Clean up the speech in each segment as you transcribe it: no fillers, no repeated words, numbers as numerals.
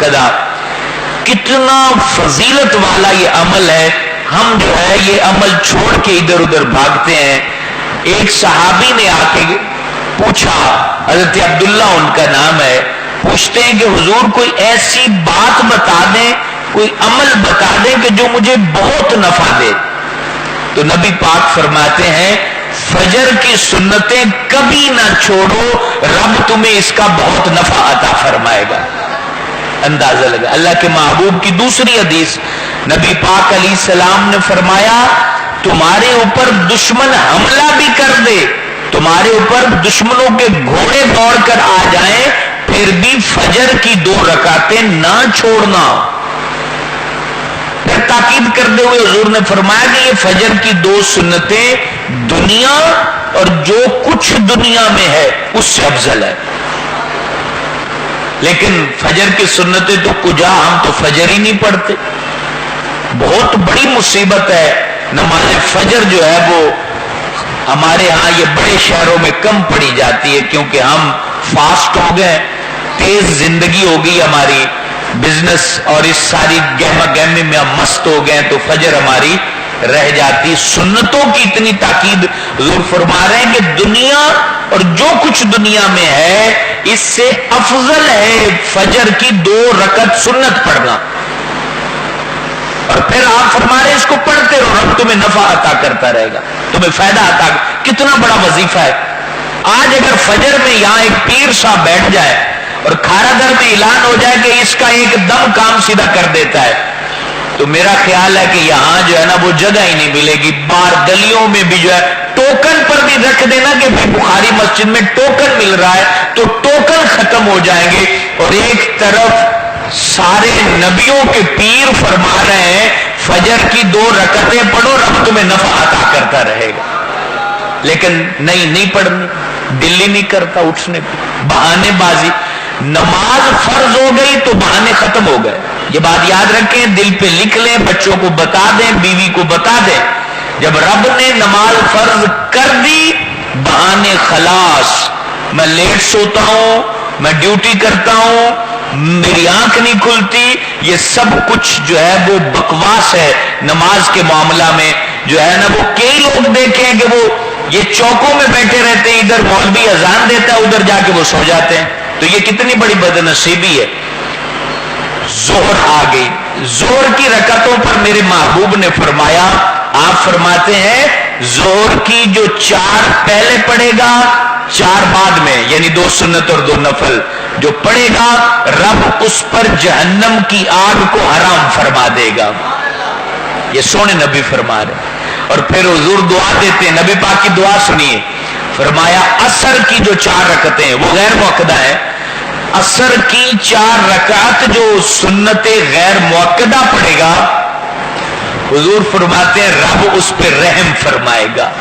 मुअक्कदा, कितना फजीलत वाला ये अमल है। हम जो है ये अमल छोड़ के इधर उधर भागते हैं। एक सहाबी ने आके पूछा, हजरत अब्दुल्ला उनका नाम है, पूछते हैं कि हुजूर कोई ऐसी बात बता दें, कोई अमल बता दें कि जो मुझे बहुत नफा दे। तो नबी पाक फरमाते हैं, फजर की सुन्नतें कभी ना छोड़ो, रब तुम्हें इसका बहुत नफा अता फरमाएगा। अंदाजा लगा। अल्लाह के महबूब की दूसरी हदीस, नबी पाक अलैहिस्सलाम ने फरमाया, तुम्हारे ऊपर दुश्मन हमला भी कर दे, तुम्हारे ऊपर दुश्मनों के घोड़े दौड़कर आ जाएं, फिर भी फजर की 2 रकातें ना छोड़ना। फिर ताकीद करते हुए हुजूर ने फरमाया कि ये फजर की 2 सुन्नतें दुनिया और जो कुछ दुनिया में है उससे अफजल है। लेकिन फजर की सुन्नतें तो कुजा, हम तो फजर ही नहीं पढ़ते। बहुत बड़ी मुसीबत है। नमाज फजर जो है वो हमारे यहाँ ये बड़े शहरों में कम पढ़ी जाती है, क्योंकि हम फास्ट हो गए, तेज जिंदगी हो गई हमारी, बिजनेस और इस सारी गहमा गहमी में हम मस्त हो गए, तो फजर हमारी रह जाती। सुन्नतों की इतनी ताकीद हुजूर फरमा रहे हैं कि दुनिया और जो कुछ दुनिया में है इससे अफजल है फजर की 2 रकत सुन्नत पढ़ना। और फिर आप फरमा रहे इसको पढ़ते रहो, रब तुम्हें नफा अता करता रहेगा, तुम्हें फायदा अता। कितना बड़ा वजीफा है। आज अगर फजर में यहां एक पीर साहब बैठ जाए और खारादर में ऐलान हो जाए कि इसका एकदम काम सीधा कर देता है, तो मेरा ख्याल है कि यहां जो है ना वो जगह ही नहीं मिलेगी। बाहर गलियों में भी जो है टोकन पर भी रख देना कि भाई बुखारी मस्जिद में टोकन मिल रहा है, तो टोकन खत्म हो जाएंगे। और एक तरफ सारे नबियों के पीर फरमा रहे हैं फजर की 2 रकतें पढ़ो, रब तुम्हें नफा अता करता रहेगा। लेकिन नहीं पढ़नी, दिल ही नहीं करता उठने पे, बहानेबाजी। नमाज फर्ज हो गई तो बहाने खत्म हो गए। ये बात याद रखें, दिल पे लिख लें, बच्चों को बता दें, बीवी को बता दें, जब रब ने नमाज फर्ज कर दी, बहाने खलास। मैं लेट सोता हूं, मैं ड्यूटी करता हूं, मेरी आंख नहीं खुलती, ये सब कुछ जो है वो बकवास है। नमाज के मामला में जो है ना, वो कई लोग देखें कि वो ये चौकों में बैठे रहते हैं, इधर मौलवी अजान देता है, उधर जाके वो सो जाते हैं। तो ये कितनी बड़ी बदनसीबी है। जोहर आ गई, जोहर की रकतों पर मेरे महबूब ने फरमाया, आप फरमाते हैं जोहर की जो 4 पहले पढ़ेगा, 4 बाद में, यानी 2 सुन्नत और 2 नफल जो पढ़ेगा, रब उस पर जहन्नम की आग को हराम फरमा देगा। ये सोने नबी फरमा रहे। और फिर हुजूर दुआ देते हैं, नबी पाक की दुआ सुनिए, फरमाया असर की जो 4 रकतें हैं वो गैर मुअक्कदा है। असर की 4 रकात जो सुन्नते गैर मुअक्कदा पड़ेगा, हुजूर फरमाते हैं रब उस पर रहम फरमाएगा।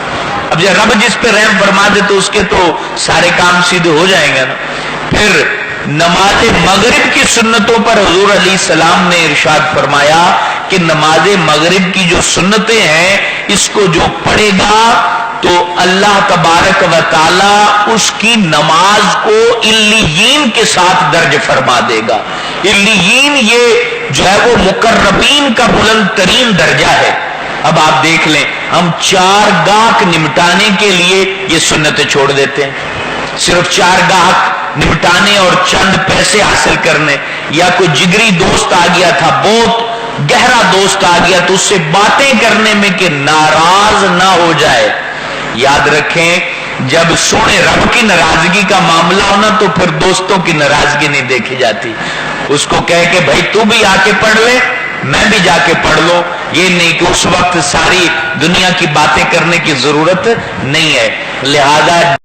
अब जब रब जिस पे रहम फरमा दे तो उसके तो सारे काम सीधे हो जाएंगे ना। फिर नमाज मगरिब की सुन्नतों पर हुजूर अलैहिस्सलाम ने इरशाद फरमाया कि नमाज मगरिब की जो सुन्नतें हैं, इसको जो पढ़ेगा तो अल्लाह तबारक व ताला उसकी नमाज को इल्लियीन के साथ दर्ज फरमा देगा। इल्लियीन ये जो है वो मुकर्रबीन का बुलंद तरीन दर्जा है। अब आप देख लें, हम 4 गाहक निपटाने के लिए ये सुन्नतें छोड़ देते हैं। सिर्फ 4 गाहक निपटाने और चंद पैसे हासिल करने, या कोई जिगरी दोस्त आ गया था, बहुत गहरा दोस्त आ गया, तो उससे बातें करने में कि नाराज ना हो जाए। याद रखें, जब सोने रब की नाराजगी का मामला हो ना, तो फिर दोस्तों की नाराजगी नहीं देखी जाती। उसको कह के भाई तू भी आके पढ़ ले, मैं भी जाके पढ़ लो, ये नहीं कि उस वक्त सारी दुनिया की बातें करने की जरूरत नहीं है। लिहाजा